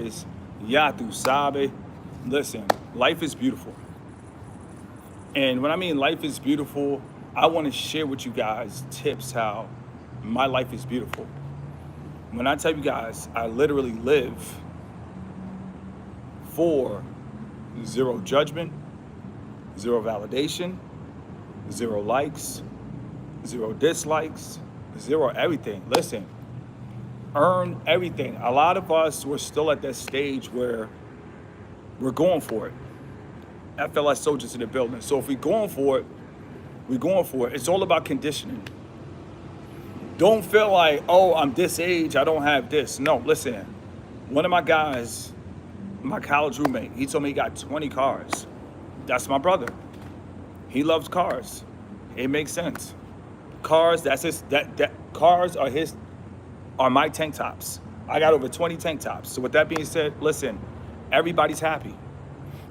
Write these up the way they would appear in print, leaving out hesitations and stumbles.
sabes, ya tu sabe. Listen, life is beautiful. And when I mean life is beautiful, I want to share with you guys tips how my life is beautiful. When I tell you guys, I literally live for zero judgment, zero validation, zero likes, zero dislikes, zero everything. Listen, earn everything. A lot of us, we're still at that stage where we're going for it. I feel like soldiers in the building. So if we're going for it, we're going for it. It's all about conditioning. Don't feel like, oh, I'm this age, I don't have this. No, listen. One of my guys, my college roommate, he told me he got 20 cars. That's my brother. He loves cars. It makes sense. Cars, that's his, that cars are my tank tops. I got over 20 tank tops. So with that being said, listen, everybody's happy.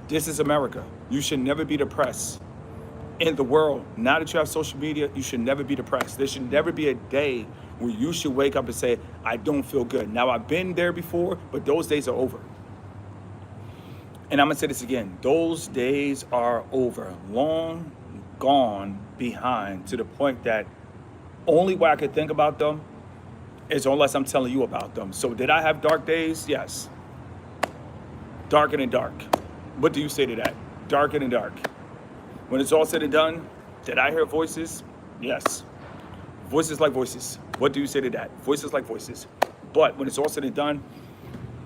This is America. You should never be depressed. In the world, now that you have social media, you should never be depressed. There should never be a day where you should wake up and say, I don't feel good. Now, I've been there before, but those days are over. And I'm gonna say this again, those days are over, long gone behind, to the point that only way I could think about them is unless I'm telling you about them. So did I have dark days? Yes. Darker than dark. What do you say to that? Darker than dark. When it's all said and done, did I hear voices? Yes. Voices like voices. What do you say to that? Voices like voices. But when it's all said and done,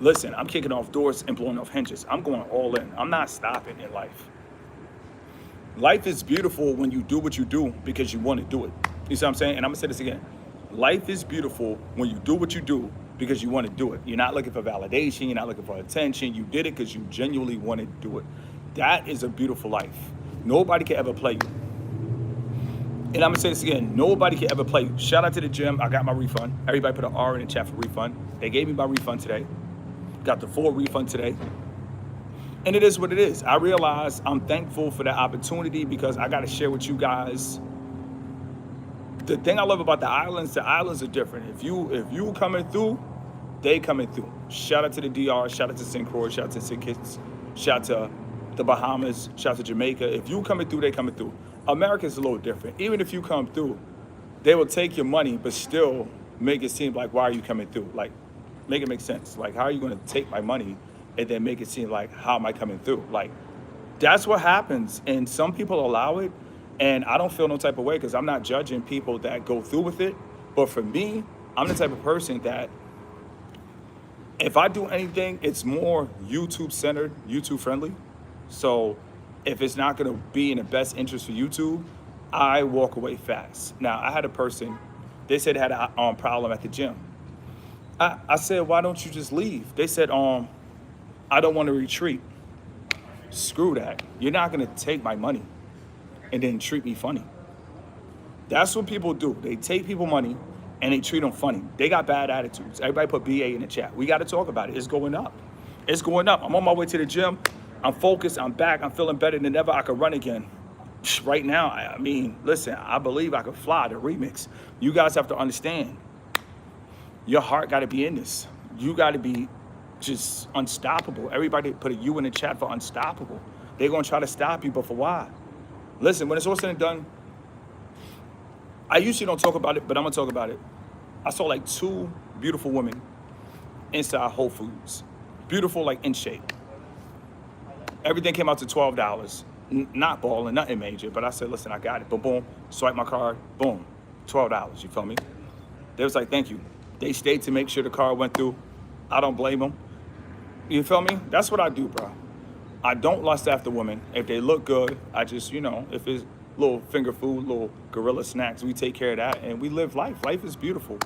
listen, I'm kicking off doors and blowing off hinges. I'm going all in. I'm not stopping in life. Life is beautiful when you do what you do because you want to do it. You see what I'm saying? And I'm going to say this again. Life is beautiful when you do what you do because you want to do it. You're not looking for validation. You're not looking for attention. You did it because you genuinely wanted to do it. That is a beautiful life. Nobody can ever play you. And I'm gonna say this again, nobody can ever play you. Shout out to the gym, I got my refund. Everybody put an R in the chat for refund. They gave me my refund today. Got the full refund today. And it is what it is. I realize I'm thankful for that opportunity because I gotta share with you guys. The thing I love about the islands are different. If you coming through, they coming through. Shout out to the DR, shout out to St. Croix, shout out to St. Kitts, shout out to the Bahamas, shout out to Jamaica. If you coming through, they coming through. America's a little different. Even if you come through, they will take your money, but still make it seem like, why are you coming through? Like, make it make sense. Like, how are you gonna take my money and then make it seem like, how am I coming through? Like, that's what happens. And some people allow it, and I don't feel no type of way because I'm not judging people that go through with it. But for me, I'm the type of person that if I do anything, it's more YouTube centered, YouTube friendly. So if it's not gonna be in the best interest for YouTube, I walk away fast. Now, I had a person, they said they had a problem at the gym. I said, why don't you just leave? They said, I don't want to retreat. Screw that. You're not gonna take my money and then treat me funny. That's what people do. They take people money and they treat them funny. They got bad attitudes. Everybody put BA in the chat. We gotta talk about it. It's going up. It's going up. I'm on my way to the gym. I'm focused, I'm back, I'm feeling better than ever. I could run again. Right now, I mean, listen, I believe I could fly, the remix. You guys have to understand, your heart gotta be in this. You gotta be just unstoppable. Everybody put a U in the chat for unstoppable. They're gonna try to stop you, but for why? Listen, when it's all said and done, I usually don't talk about it, but I'm gonna talk about it. I saw like 2 beautiful women inside Whole Foods. Beautiful, like in shape. Everything came out to $12. Not balling, nothing major, but I said, listen, I got it. Boom, boom, swipe my card, boom, $12, you feel me? They was like, thank you. They stayed to make sure the card went through. I don't blame them. You feel me? That's what I do, bro. I don't lust after women. If they look good, I just, if it's little finger food, little gorilla snacks, we take care of that and we live life. Life is beautiful.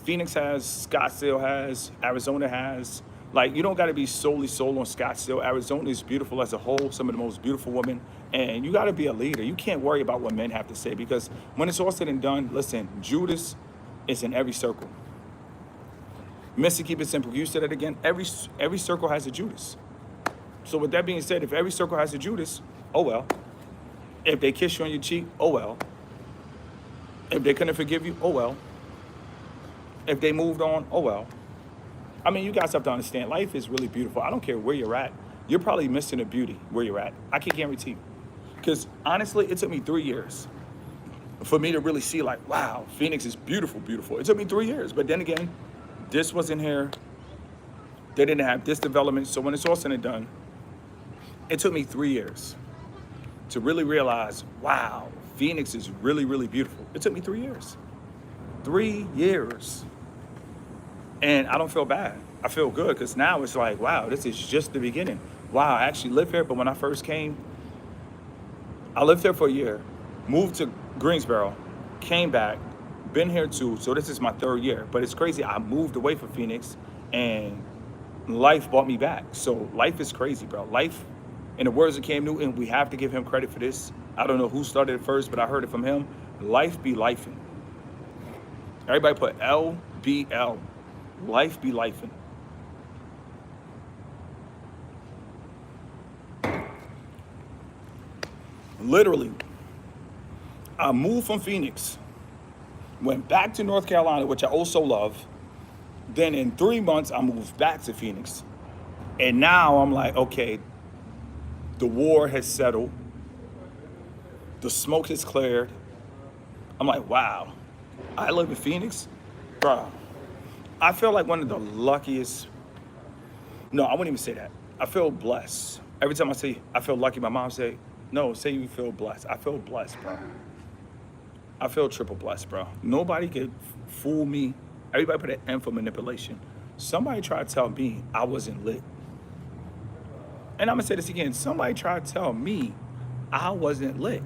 Phoenix has, Scottsdale has, Arizona has. Like, you don't got to be solely sold on Scottsdale. Arizona is beautiful as a whole, some of the most beautiful women. And you got to be a leader. You can't worry about what men have to say because when it's all said and done, listen, Judas is in every circle. Mr. Keep It Simple, you said it again. Every circle has a Judas. So with that being said, if every circle has a Judas, oh well. If they kiss you on your cheek, oh well. If they couldn't forgive you, oh well. If they moved on, oh well. I mean, you guys have to understand, life is really beautiful. I don't care where you're at. You're probably missing the beauty where you're at. I can guarantee you. Because honestly, it took me 3 years for me to really see like, wow, Phoenix is beautiful, beautiful. It took me 3 years. But then again, this wasn't here. They didn't have this development. So when it's all said and done, it took me 3 years to really realize, wow, Phoenix is really, really beautiful. It took me 3 years. 3 years. And I don't feel bad. I feel good because now it's like, wow, this is just the beginning. Wow, I actually live here. But when I first came, I lived here for a year, moved to Greensboro, came back, been here too. So this is my 3rd year. But it's crazy. I moved away from Phoenix and life brought me back. So life is crazy, bro. Life, in the words of Cam Newton, we have to give him credit for this. I don't know who started it first, but I heard it from him. Life be lifing. Everybody put LBL. Life be lifing. Literally, I moved from Phoenix, went back to North Carolina, which I also love. Then in 3 months, I moved back to Phoenix. And now I'm like, okay, the war has settled. The smoke has cleared. I'm like, wow, I live in Phoenix? Bro, I feel like one of the luckiest. No, I wouldn't even say that. I feel blessed. Every time I say I feel lucky, my mom say, no, say you feel blessed. I feel blessed, bro. I feel triple blessed, bro. Nobody could fool me. Everybody put an M for manipulation. Somebody tried to tell me I wasn't lit. And I'm going to say this again. Somebody tried to tell me I wasn't lit.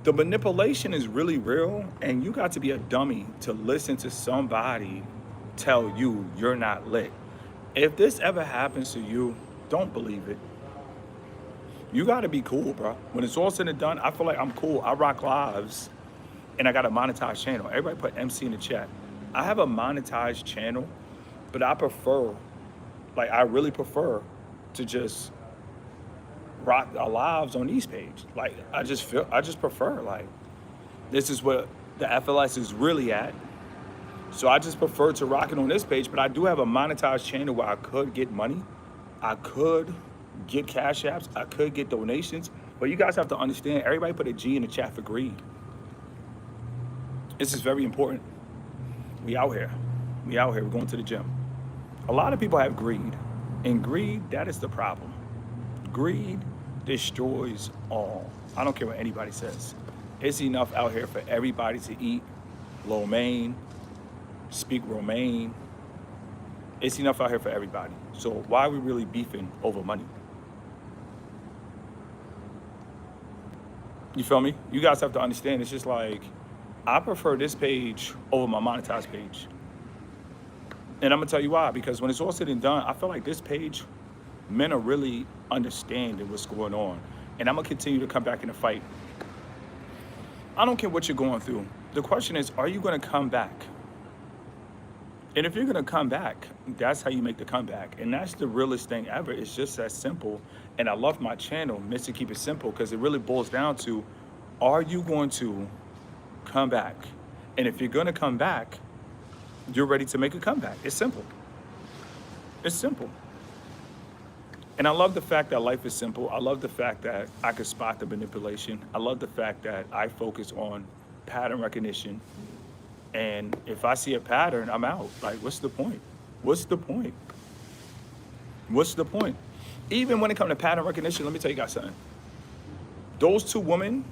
The manipulation is really real, and you got to be a dummy to listen to somebody tell you you're not lit. If this ever happens to you, don't believe it. You got to be cool, bro. When it's all said and done, I feel like I'm cool. I rock lives, and I got a monetized channel. Everybody put MC in the chat. I have a monetized channel, but I prefer, like I really prefer to just rock our lives on these pages. Like I just prefer, like, this is what the FLS is really at. So I just prefer to rock it on this page, but I do have a monetized channel where I could get money. I could get cash apps. I could get donations. But you guys have to understand, everybody put a G in the chat for greed. This is very important. We out here. We out here. We're going to the gym. A lot of people have greed. And greed, that is the problem. Greed destroys all. I don't care what anybody says. It's enough out here for everybody to eat lo mein, speak romaine. It's enough out here for everybody. So why are we really beefing over money? You feel me? You guys have to understand, it's just like, I prefer this page over my monetized page. And I'm gonna tell you why, because when it's all said and done, I feel like this page, men are really understanding what's going on. And I'm gonna continue to come back in the fight. I don't care what you're going through. The question is, are you gonna come back? And if you're gonna come back, that's how you make the comeback. And that's the realest thing ever. It's just that simple. And I love my channel, Mr. Keep It Simple, because it really boils down to, are you going to come back? And if you're gonna come back, you're ready to make a comeback. It's simple. It's simple. And I love the fact that life is simple. I love the fact that I can spot the manipulation. I love the fact that I focus on pattern recognition. And if I see a pattern, I'm out. Like, what's the point? What's the point? What's the point? Even when it comes to pattern recognition, let me tell you guys something. Those two women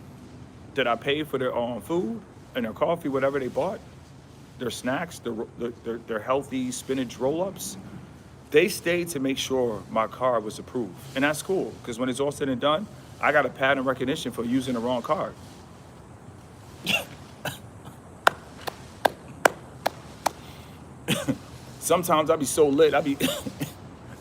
that I paid for their food and their coffee, whatever they bought, their snacks, their healthy spinach roll-ups, they stayed to make sure my card was approved. And that's cool, because when it's all said and done, I got a pattern recognition for using the wrong card. Sometimes I be so lit, I be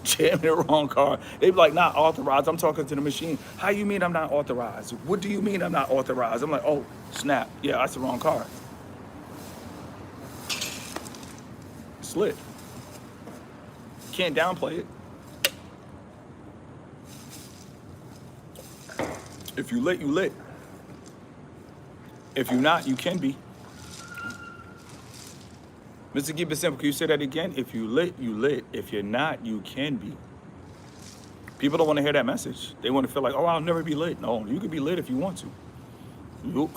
jamming the wrong card. They be like, not authorized. I'm talking to the machine. How you mean I'm not authorized? What do you mean I'm not authorized? I'm like, oh, snap. Yeah, that's the wrong card. It's lit. Can't downplay it. If you lit, you lit. If you're not, you can be. Mr. Keep It Simple, can you say that again? If you lit, you lit. If you're not, you can be. People don't want to hear that message. They want to feel like, oh, I'll never be lit. No, you can be lit if you want to. You,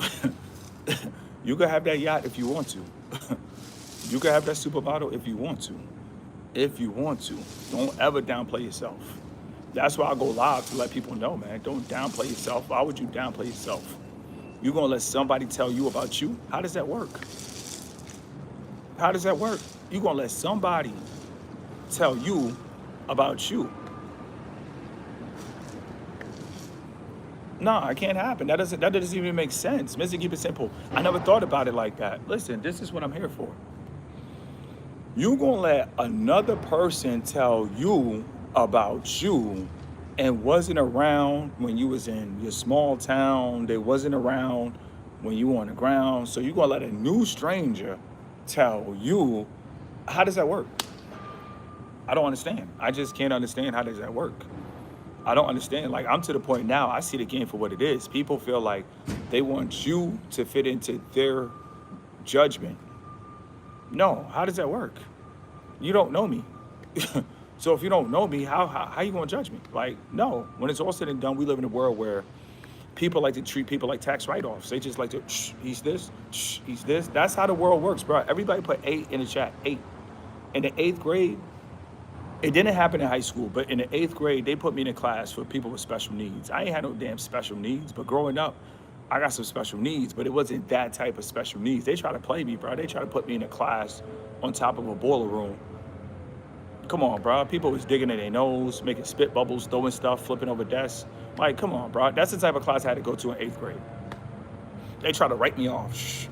you can have that yacht if you want to. You can have that supermodel if you want to. If you want to. Don't ever downplay yourself. That's why I go live to let people know, man. Don't downplay yourself. Why would you downplay yourself? You're going to let somebody tell you about you? How does that work? How does that work? You're going to let somebody tell you about you. No, it can't happen. That doesn't even make sense. Mr. Keep It Simple. I never thought about it like that. Listen, this is what I'm here for. You gonna let another person tell you about you and wasn't around when you was in your small town. They wasn't around when you were on the ground. So you gonna let a new stranger tell you, how does that work? I don't understand. I just can't understand how does that work. I don't understand. Like, I'm to the point now, I see the game for what it is. People feel like they want you to fit into their judgment. No, how does that work? You don't know me. So if you don't know me, how you gonna judge me? Like, no. When it's all said and done, we live in a world where people like to treat people like tax write-offs. They just like to, he's this, he's this. That's how the world works, bro. Everybody put 8 in the chat, 8. In the 8th grade, it didn't happen in high school, but in the 8th grade, they put me in a class for people with special needs. I ain't had no damn special needs, but growing up, I got some special needs, but it wasn't that type of special needs. They try to play me, bro. They try to put me in a class on top of a boiler room. Come on, bro. People was digging in their nose, making spit bubbles, throwing stuff, flipping over desks. Like, come on, bro. That's the type of class I had to go to in 8th grade. They try to write me off.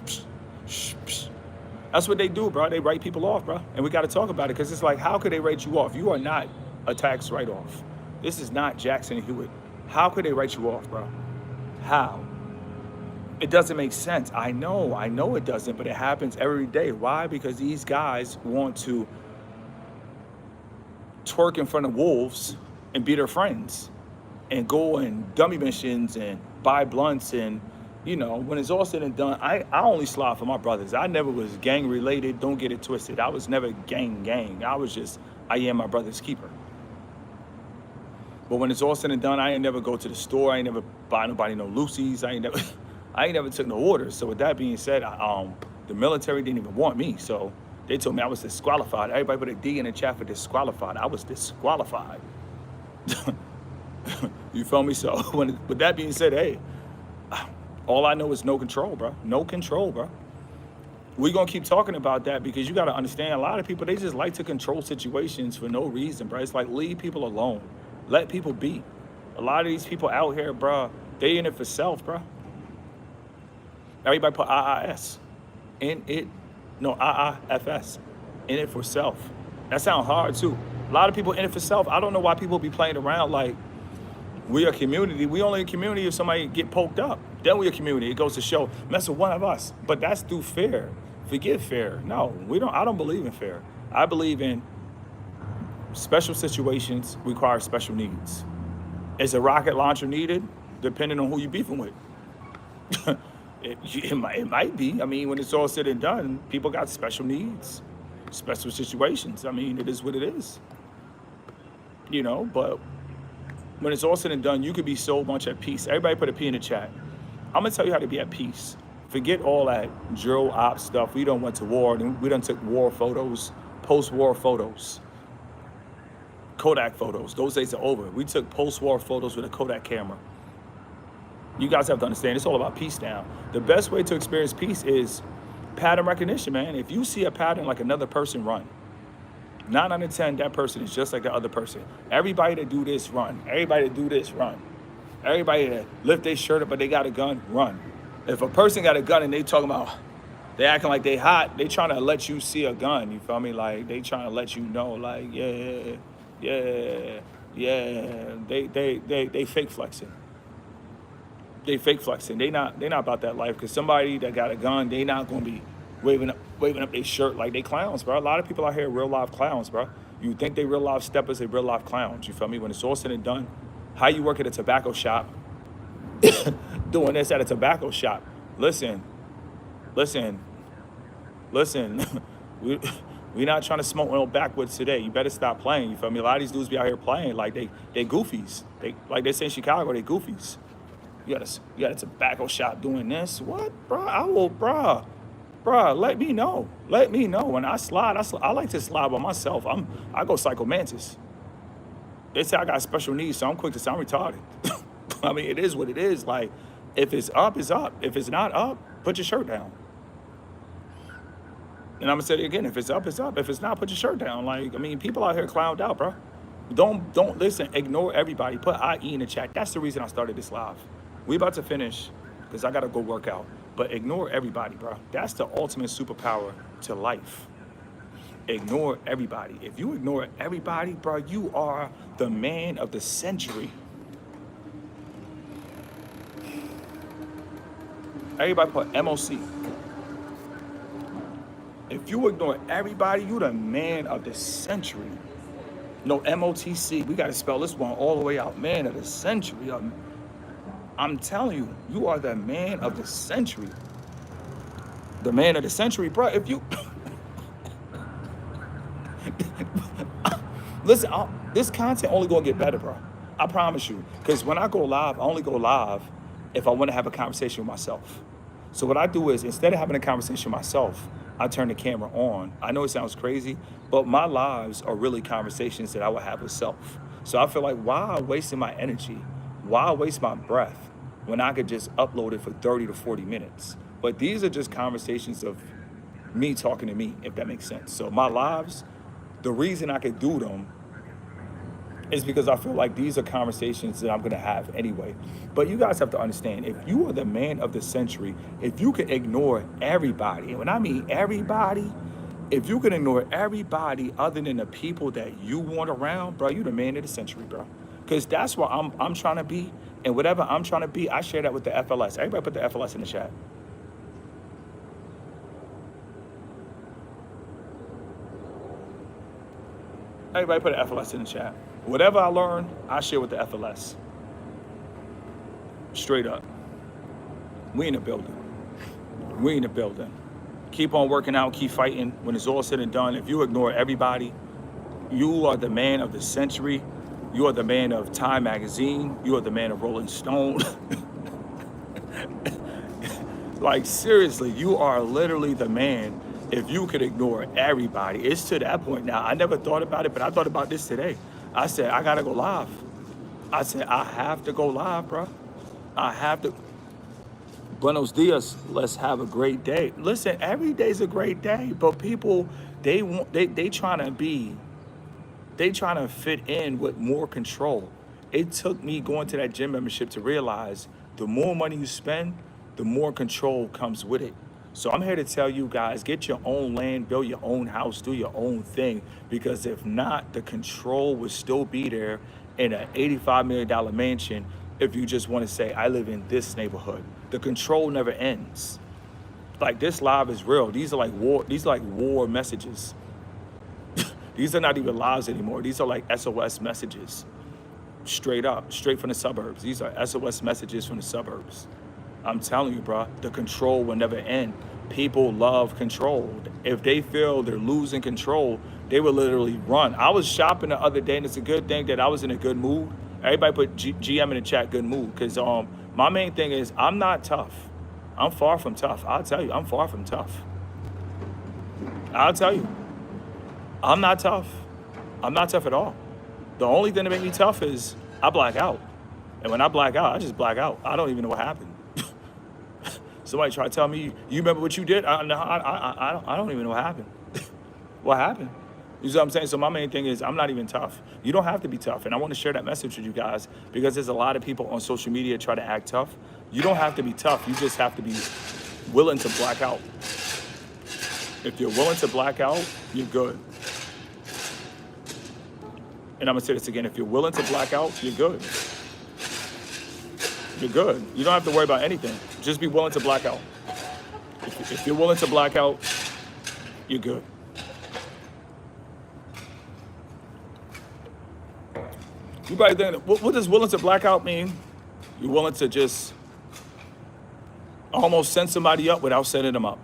That's what they do, bro. They write people off, bro. And we got to talk about it because it's like, how could they write you off? You are not a tax write-off. This is not Jackson Hewitt. How could they write you off, bro? How? It doesn't make sense. I know it doesn't, but it happens every day. Why? Because these guys want to twerk in front of wolves and be their friends and go and dummy missions and buy blunts. And, you know, when it's all said and done, I only slide for my brothers. I never was gang related. Don't get it twisted. I was never gang. I am my brother's keeper. But when it's all said and done, I ain't never go to the store. I ain't never buy nobody no Lucy's. I ain't never took no orders. So with that being said, the military didn't even want me. So they told me I was disqualified. Everybody put a D in the chat for disqualified. I was disqualified. You feel me? So with that being said, hey, all I know is no control, bro. No control, bro. We're going to keep talking about that because you got to understand, a lot of people, they just like to control situations for no reason, bro. It's like, leave people alone. Let people be. A lot of these people out here, bro, they in it for self, bro. Everybody put IIS in it. No, IIFS. In it for self. That sounds hard, too. A lot of people in it for self. I don't know why people be playing around like we a community. We only a community if somebody get poked up. Then we a community. It goes to show, mess with one of us. But that's through fair. Forget fair. No, I don't believe in fair. I believe in special situations require special needs. Is a rocket launcher needed? Depending on who you're beefing with. It might be. I mean, when it's all said and done, people got special needs, special situations. I mean, it is what it is. You know, but when it's all said and done, you could be so much at peace. Everybody put a P in the chat. I'm going to tell you how to be at peace. Forget all that drill op stuff. We done went to war. And we done took war photos, post-war photos, Kodak photos. Those days are over. We took post-war photos with a Kodak camera. You guys have to understand, it's all about peace now. The best way to experience peace is pattern recognition, man. If you see a pattern like another person, run. 9 out of 10, that person is just like the other person. Everybody that do this, run. Everybody that do this, run. Everybody that lift their shirt up but they got a gun, run. If a person got a gun and they talking about, they acting like they hot, they trying to let you see a gun, you feel me? Like, they trying to let you know, like, yeah. They fake flexing. They fake flexing. They not about that life, because somebody that got a gun, they not gonna be waving up their shirt like they clowns, bro. A lot of people out here are real life clowns, bro. You think they real life steppers, they real life clowns. You feel me? When it's all said and done, how you work at a tobacco shop, doing this at a tobacco shop. Listen. We we not trying to smoke no backwoods today. You better stop playing. You feel me? A lot of these dudes be out here playing like they goofies. They like they say in Chicago, they goofies. You got a tobacco shop doing this. What, bro? Bro. Let me know. Let me know when I slide. I like to slide by myself. I go psycho mantis. They say I got special needs, so I'm quick to say I'm retarded. I mean, it is what it is. Like, if it's up, it's up. If it's not up, put your shirt down. And I'm gonna say it again. If it's up, it's up. If it's not, put your shirt down. Like, I mean, people out here clowned out, bro. Don't listen. Ignore everybody. Put IE in the chat. That's the reason I started this live. We about to finish because I gotta go work out. But ignore everybody, bro. That's the ultimate superpower to life. Ignore everybody. If you ignore everybody, bro, you are the man of the century. Everybody put MOC. If you ignore everybody, you the man of the century. No, MOTC. We got to spell this one all the way out. Man of the century. I'm telling you, you are the man of the century. The man of the century, bro. If you... Listen, this content only going to get better, bro. I promise you. Because when I go live, I only go live if I want to have a conversation with myself. So what I do is, instead of having a conversation with myself, I turn the camera on. I know it sounds crazy, but my lives are really conversations that I would have with self. So I feel like, why wasting my energy? Why waste my breath when I could just upload it for 30 to 40 minutes? But these are just conversations of me talking to me, if that makes sense. So my lives, the reason I could do them is because I feel like these are conversations that I'm gonna have anyway. But you guys have to understand, if you are the man of the century, if you can ignore everybody, and when I mean everybody, if you can ignore everybody other than the people that you want around, bro, you the man of the century, bro. Because that's what I'm trying to be, and whatever I'm trying to be, I share that with the FLS. Everybody put the FLS in the chat. Everybody put an FLS in the chat. Whatever I learn, I share with the FLS. Straight up. We in the building. We in the building. Keep on working out, keep fighting. When it's all said and done, if you ignore everybody, you are the man of the century. You are the man of Time Magazine. You are the man of Rolling Stone. Like, seriously, you are literally the man. If you could ignore everybody, it's to that point now. I never thought about it, but I thought about this today. I said, I gotta go live. I said, I have to go live, bro. I have to. Buenos dias. Let's have a great day. Listen, every day's a great day, but people, they trying to fit in with more control. It took me going to that gym membership to realize the more money you spend, the more control comes with it. So I'm here to tell you guys, get your own land, build your own house, do your own thing. Because if not, the control will still be there in an $85 million mansion if you just want to say, I live in this neighborhood. The control never ends. Like, this live is real. These are like war messages. These are not even lives anymore. These are like SOS messages. Straight up, straight from the suburbs. These are SOS messages from the suburbs. I'm telling you, bro, the control will never end. People love control. If they feel they're losing control, they will literally run. I was shopping the other day, and it's a good thing that I was in a good mood. Everybody put GM in the chat, good mood. Because my main thing is, I'm not tough. I'm far from tough. I'll tell you, I'm far from tough. I'll tell you, I'm not tough. I'm not tough at all. The only thing that makes me tough is I black out. And when I black out, I just black out. I don't even know what happened. Somebody try to tell me, you remember what you did? I don't even know what happened. What happened? You see what I'm saying? So my main thing is, I'm not even tough. You don't have to be tough. And I want to share that message with you guys because there's a lot of people on social media try to act tough. You don't have to be tough. You just have to be willing to black out. If you're willing to black out, you're good. And I'm going to say this again. If you're willing to black out, you're good. You're good. You don't have to worry about anything. Just be willing to black out. If you're willing to black out, you're good. You probably think, what does willing to black out mean? You're willing to just almost send somebody up without setting them up.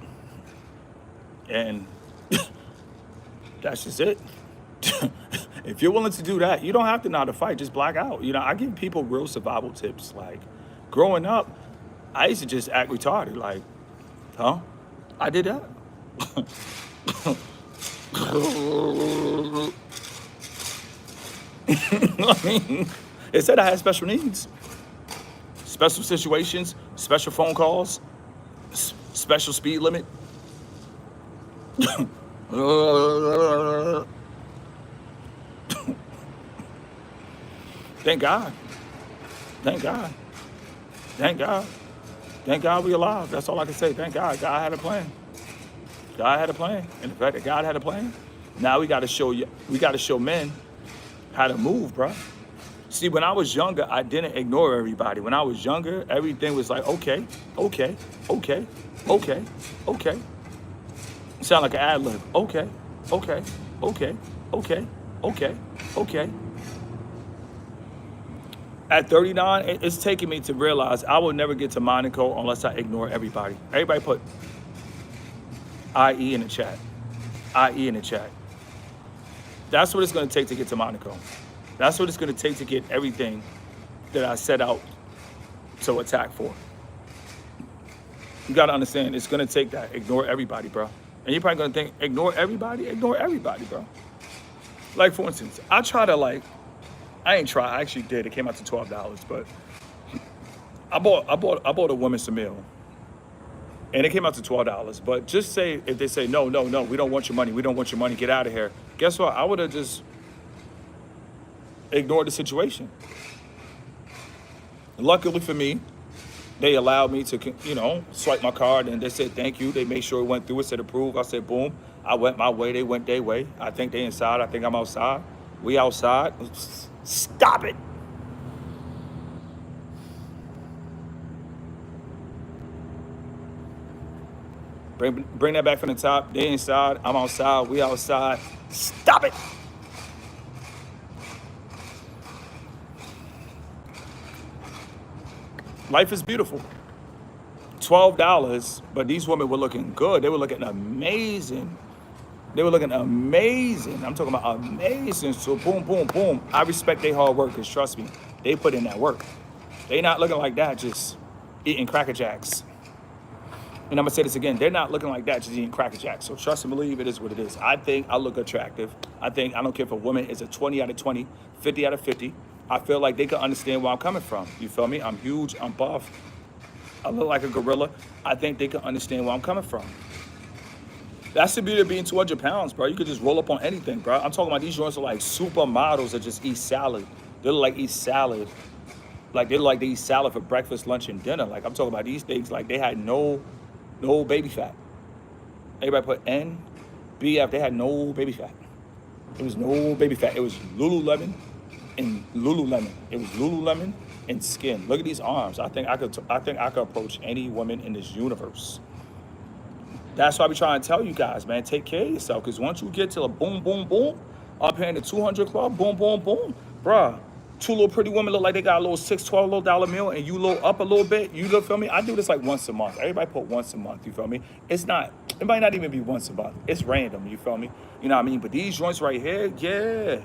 And That's just it. If you're willing to do that, you don't have to know how to fight. Just black out. You know, I give people real survival tips. Like, growing up, I used to just act retarded. Like, huh? I did that. I mean, it said I had special needs, special situations, special phone calls, special speed limit. Thank God. Thank God. Thank God. Thank God we alive. That's all I can say. Thank God. God had a plan. God had a plan. And the fact that God had a plan, now we got to show you. We got to show men how to move, bro. See, when I was younger, I didn't ignore everybody. When I was younger, everything was like, okay, okay, okay, okay, okay. Sound like an ad lib. Okay, okay, okay, okay, okay, okay. At 39, it's taking me to realize I will never get to Monaco unless I ignore everybody. Everybody put IE in the chat. IE in the chat. That's what it's going to take to get to Monaco. That's what it's going to take to get everything that I set out to attack for. You got to understand, it's going to take that. Ignore everybody, bro. And you're probably going to think, ignore everybody? Ignore everybody, bro. Like, for instance, I try to, like, I ain't try. I actually did. It came out to $12, but I bought a woman some meal, and it came out to $12. But just say if they say no, we don't want your money. We don't want your money. Get out of here. Guess what? I would have just ignored the situation. Luckily for me, they allowed me to, you know, swipe my card, and they said thank you. They made sure it went through. It said approve. I said boom. I went my way. They went their way. I think they inside. I think I'm outside. We outside. Stop it. Bring that back from the top. They inside. I'm outside. We outside. Stop it. Life is beautiful. $12, but these women were looking good. They were looking amazing. They were looking amazing. I'm talking about amazing. So boom, boom, boom. I respect their hard work, because trust me, they put in that work. They not looking like that just eating Cracker Jacks. And I'm gonna say this again, they're not looking like that just eating Cracker Jacks. So trust and believe, it is what it is. I think I look attractive. I don't care if a woman is a 20 out of 20, 50 out of 50. I feel like they can understand where I'm coming from. You feel me? I'm huge, I'm buff. I look like a gorilla. I think they can understand where I'm coming from. That's the beauty of being 200 pounds, bro. You could just roll up on anything, bro. I'm talking about these joints are like supermodels that just eat salad. They look like eat salad. Like they look like they eat salad for breakfast, lunch, and dinner. Like I'm talking about these things like they had no baby fat. Everybody put N, BF, they had no baby fat. It was no baby fat. It was Lululemon and Lululemon. It was Lululemon and skin. Look at these arms. I think I could approach any woman in this universe. That's why we try to tell you guys, man, take care of yourself. Because once you get to the boom, boom, boom, up here in the 200 club, boom, boom, boom, bruh, two little pretty women look like they got a little $6, $12 meal, and you low up a little bit, you look, feel me? I do this like once a month. Everybody put once a month, you feel me? It might not even be once a month. It's random, you feel me? You know what I mean? But these joints right here, yeah.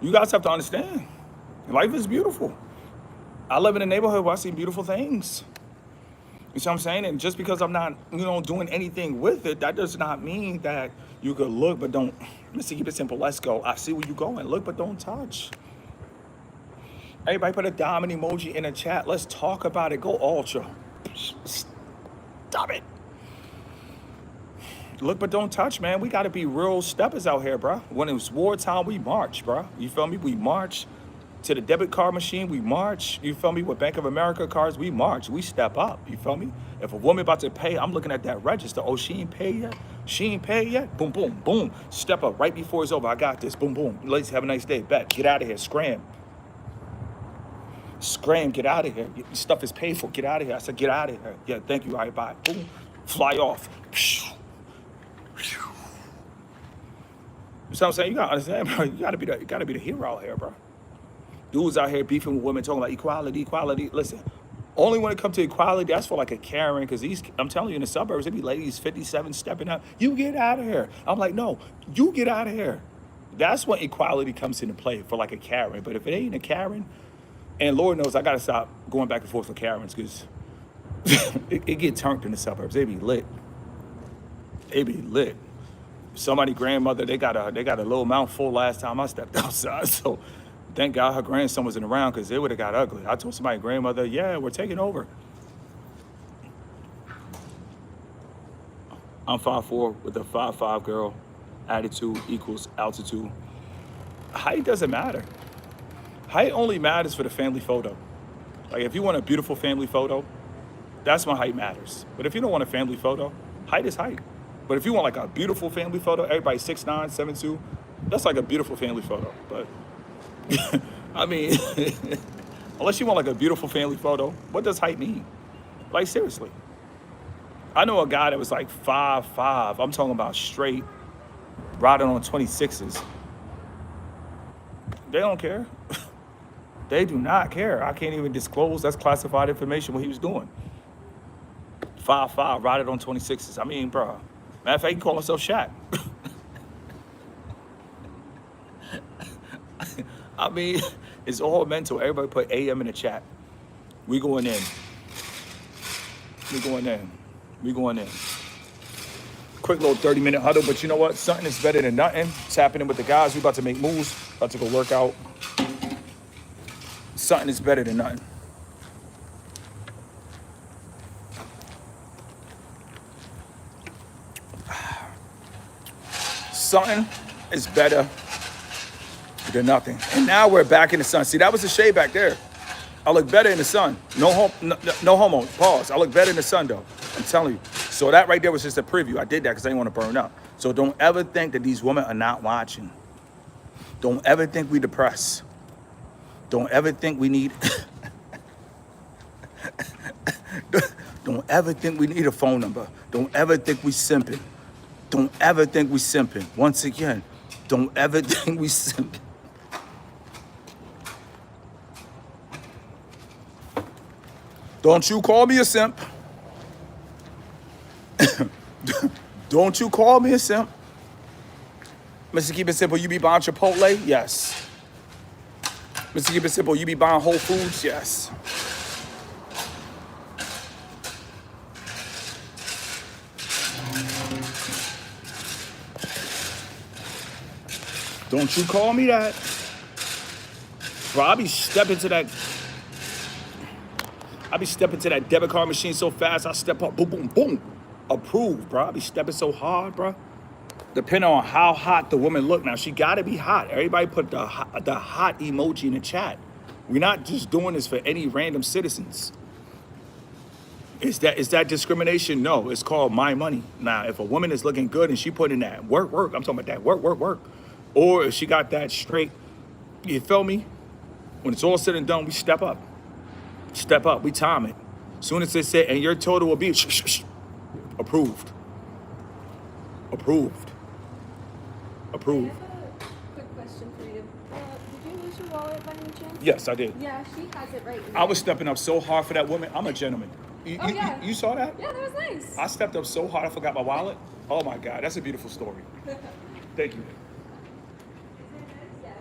You guys have to understand, life is beautiful. I live in a neighborhood where I see beautiful things. You see what I'm saying? And just because I'm not, doing anything with it, that does not mean that you could look, but don't, let's keep it simple, let's go. I see where you're going, look, but don't touch. Everybody put a diamond emoji in the chat. Let's talk about it, go ultra. Stop it. Look, but don't touch, man. We got to be real steppers out here, bro. When it's wartime, we march, bro. You feel me? We march to the debit card machine. We march. You feel me? With Bank of America cards, we march. We step up. You feel me? If a woman about to pay, I'm looking at that register. Oh, she ain't paid yet? She ain't paid yet? Boom, boom, boom. Step up right before it's over. I got this. Boom, boom. Ladies, have a nice day. Bet. Get out of here. Scram. Scram. Get out of here. Your stuff is paid for. Get out of here. I said, get out of here. Yeah, thank you. All right, bye. Boom. Fly off. You know what I'm saying? You gotta understand, bro. You gotta be the hero out here, bro. Dudes out here beefing with women, talking about equality, equality. Listen, only when it comes to equality, that's for like a Karen, because I'm telling you, in the suburbs, there be ladies 57 stepping up. You get out of here. I'm like, no, you get out of here. That's when equality comes into play for like a Karen. But if it ain't a Karen, and Lord knows I gotta stop going back and forth for Karens, because it get turned in the suburbs. They be lit. They be lit. Somebody grandmother, they got a little mouthful last time I stepped outside. So thank God her grandson wasn't around, because it would have got ugly. I told somebody, grandmother, yeah, we're taking over. I'm 5'4" with a 5'5" girl. Attitude equals altitude. Height doesn't matter. Height only matters for the family photo. Like if you want a beautiful family photo, that's when height matters. But if you don't want a family photo, height is height. But if you want like a beautiful family photo, everybody 6'9", 7'2", that's like a beautiful family photo. But I mean, unless you want like a beautiful family photo, what does height mean? Like seriously. I know a guy that was like 5'5". I'm talking about straight riding on 26s. They don't care. They do not care. I can't even disclose. That's classified information what he was doing. 5'5", riding on 26s. I mean, bro. Matter of fact, he call himself Shaq. I mean, it's all mental. Everybody put AM in the chat. We going in. We going in. We going in. Quick little 30-minute huddle, but you know what? Something is better than nothing. It's happening with the guys. We about to make moves. About to go work out. Something is better than nothing. Something is better than nothing. And now we're back in the sun. See, that was the shade back there. I look better in the sun. No homo. Pause. I look better in the sun, though. I'm telling you. So that right there was just a preview. I did that because I didn't want to burn up. So don't ever think that these women are not watching. Don't ever think we depressed. Don't ever think we need... Don't ever think we need a phone number. Don't ever think we simping. Don't ever think we simping. Once again, don't ever think we simping. Don't you call me a simp. Don't you call me a simp. Mr. Keep It Simple, you be buying Chipotle? Yes. Mr. Keep It Simple, you be buying Whole Foods? Yes. Don't you call me that. Bro, I be stepping to that debit card machine so fast, I step up, boom, boom, boom. Approved, bro. I be stepping so hard, bro. Depending on how hot the woman look. Now, she gotta be hot. Everybody put the hot emoji in the chat. We're not just doing this for any random citizens. Is that discrimination? No, it's called my money. Now, if a woman is looking good and she put in that work, I'm talking about that work. Or if she got that straight, you feel me? When it's all said and done, we step up. Step up, we time it. Soon as they say, and your total will be approved. Approved. Approved. I have a quick question for you. Did you lose your wallet by any chance? Yes, I did. Yeah, she has it right I was stepping up so hard for that woman. I'm a gentleman. You saw that? Yeah, that was nice. I stepped up so hard I forgot my wallet. Oh my God, that's a beautiful story. Thank you.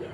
Yeah.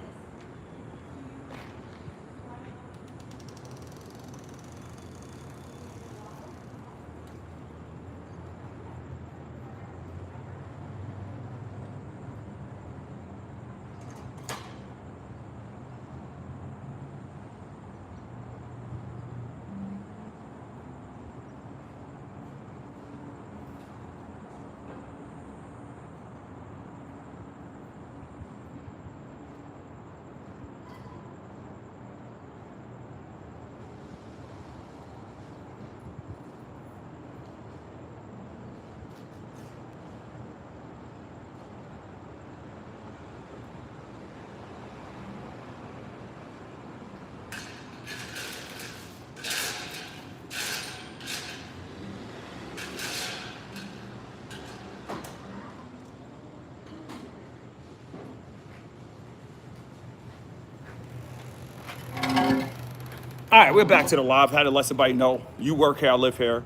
right, we're back to the live. Had to let somebody know you work here, I live here.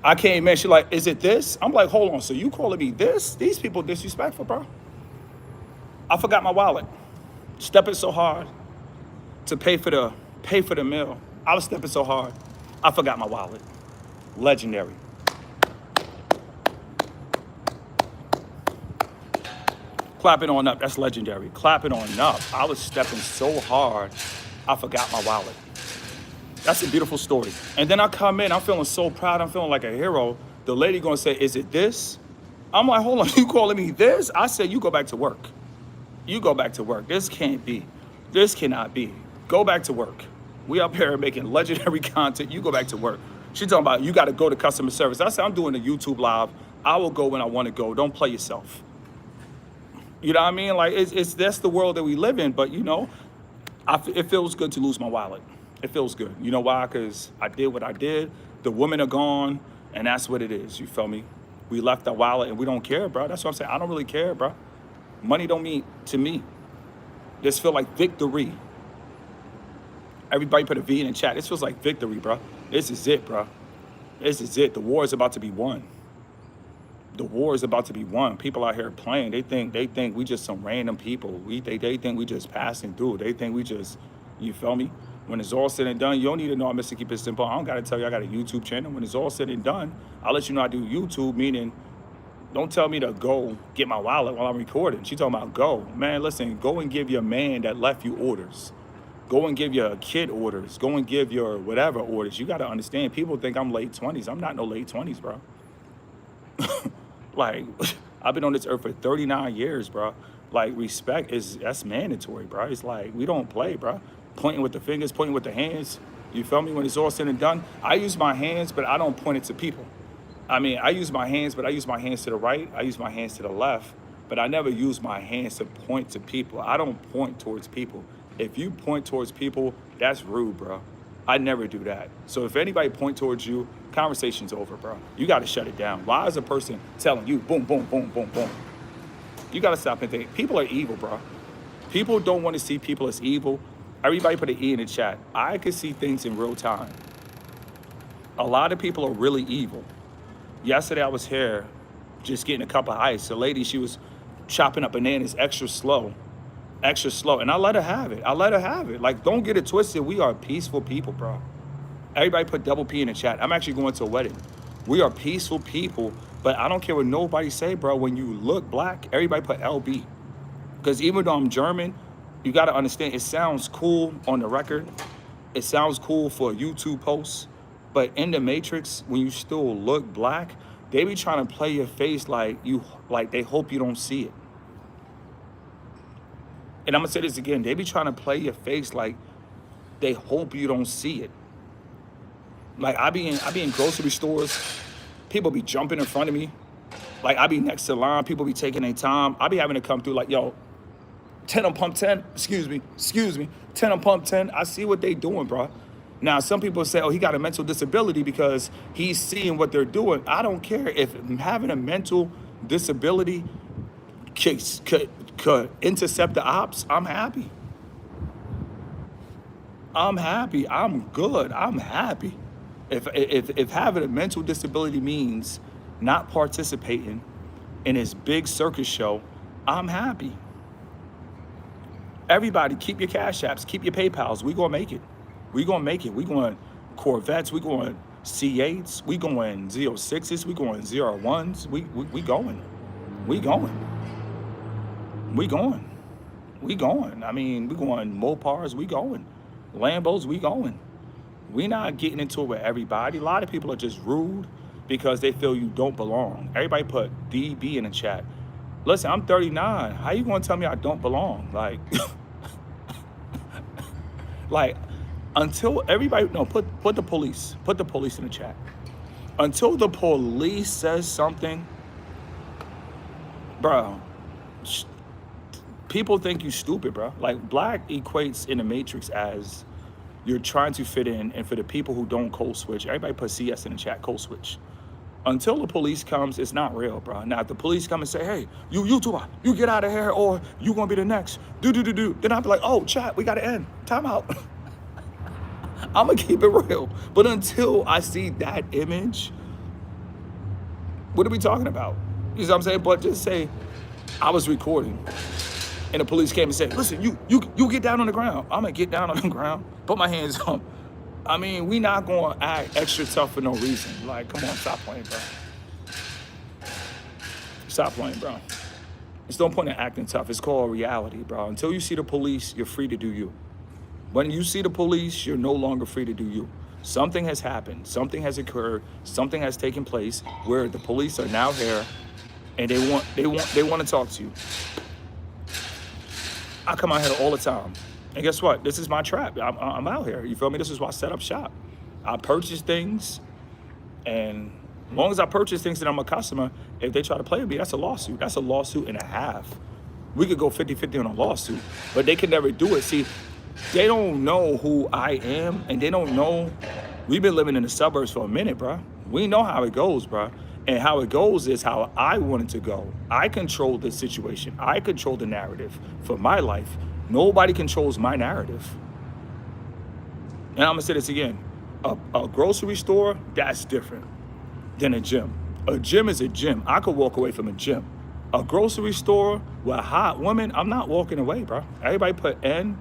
I came in, she like, is it this? I'm like, hold on, so you calling me this? These people disrespectful, bro. I forgot my wallet. Stepping so hard to pay for the meal. I was stepping so hard, I forgot my wallet. Legendary. Clap it on up, that's legendary. Clap it on up. I was stepping so hard, I forgot my wallet. That's a beautiful story. And then I come in, I'm feeling so proud, I'm feeling like a hero. The lady gonna say, is it this? I'm like, hold on, you calling me this? I said, you go back to work. You go back to work. This can't be. This cannot be. Go back to work. We up here making legendary content. You go back to work. She talking about you got to go to customer service. I said, I'm doing a YouTube live. I will go when I want to go. Don't play yourself. You know what I mean? Like it's that's the world that we live in. But you know, it feels good to lose my wallet. It feels good. You know why? Because I did what I did. The women are gone, and that's what it is. You feel me? We left our wallet, and we don't care, bro. That's what I'm saying. I don't really care, bro. Money don't mean to me. This feel like victory. Everybody put a V in the chat. This feels like victory, bro. This is it, bro. This is it. The war is about to be won. The war is about to be won. People out here playing. They think we just some random people. They think we just passing through. They think we just, you feel me? When it's all said and done, you don't need to know I'm Mr. Keep It Simple. I don't got to tell you I got a YouTube channel. When it's all said and done, I'll let you know I do YouTube, meaning don't tell me to go get my wallet while I'm recording. She talking about go. Man, listen, go and give your man that left you orders. Go and give your kid orders. Go and give your whatever orders. You got to understand, people think I'm late 20s. I'm not no late 20s, bro. Like, I've been on this earth for 39 years, bro. Like, respect that's mandatory, bro. It's like, we don't play, bro. Pointing with the fingers, pointing with the hands. You feel me? When it's all said and done, I use my hands, but I don't point it to people. I mean, I use my hands, but I use my hands to the right. I use my hands to the left, but I never use my hands to point to people. I don't point towards people. If you point towards people, that's rude, bro. I never do that. So if anybody point towards you, conversation's over, bro. You got to shut it down. Why is a person telling you boom, boom, boom, boom, boom? You got to stop and think. People are evil, bro. People don't want to see people as evil. Everybody put an E in the chat. I can see things in real time. A lot of people are really evil. Yesterday I was here just getting a cup of ice. The lady, she was chopping up bananas extra slow. And I let her have it. Like, don't get it twisted. We are peaceful people, bro. Everybody put double P in the chat. I'm actually going to a wedding. We are peaceful people, but I don't care what nobody say, bro. When you look black, everybody put LB. Because even though I'm German, you got to understand, it sounds cool on the record. It sounds cool for a YouTube post. But in the Matrix, when you still look black, they be trying to play your face like they hope you don't see it. And I'm gonna say this again, they be trying to play your face like they hope you don't see it. Like I be in grocery stores, people be jumping in front of me. Like I be next to the line, people be taking their time. I be having to come through like, yo, 10 on pump 10, excuse me, 10 on pump 10. I see what they doing, bro. Now, some people say, oh, he got a mental disability because he's seeing what they're doing. I don't care if having a mental disability could intercept the ops. I'm happy. I'm good. I'm happy. If having a mental disability means not participating in this big circus show, I'm happy. Everybody, keep your Cash Apps, keep your PayPals. We gonna make it. We going Corvettes. We going C8s. We going Z06s. We going 01s. We going. I mean, we going Mopars. We going Lambos. We going. We not getting into it with everybody. A lot of people are just rude because they feel you don't belong. Everybody put DB in the chat. Listen, I'm 39. How you gonna tell me I don't belong? Like, like. Until everybody, no, put the police in the chat. Until the police says something, bro, people think you stupid, bro. Like, black equates in the Matrix as you're trying to fit in, and for the people who don't code switch, everybody put CS in the chat, code switch. Until the police comes, it's not real, bro. Now, if the police come and say, hey, you YouTuber, you get out of here, or you gonna be the next, then I'll be like, oh, chat, we gotta end, time out. I'm gonna keep it real. But until I see that image, what are we talking about? You know what I'm saying? But just say I was recording and the police came and said, listen, you get down on the ground. I'm gonna get down on the ground, put my hands on. I mean, we not gonna act extra tough for no reason. Like, come on, stop playing, bro. Stop playing, bro. It's no point in acting tough. It's called reality, bro. Until you see the police, you're free to do you. When you see the police, you're no longer free to do you. Something has happened. Something has occurred. Something has taken place where the police are now here, and they want to talk to you. I come out here all the time, and guess what? This is my trap. I'm out here. You feel me? This is why I set up shop. I purchase things, and as long as I purchase things that I'm a customer, if they try to play with me, that's a lawsuit. That's a lawsuit and a half. We could go 50-50 on a lawsuit, but they can never do it. See, they don't know who I am, and they don't know. We've been living in the suburbs for a minute, bro. We know how it goes, bro. And how it goes is how I want it to go. I control the situation. I control the narrative for my life. Nobody controls my narrative. And I'm gonna say this again. A grocery store, that's different than a gym. A gym is a gym. I could walk away from a gym. A grocery store with hot women, I'm not walking away, bro. Everybody put N,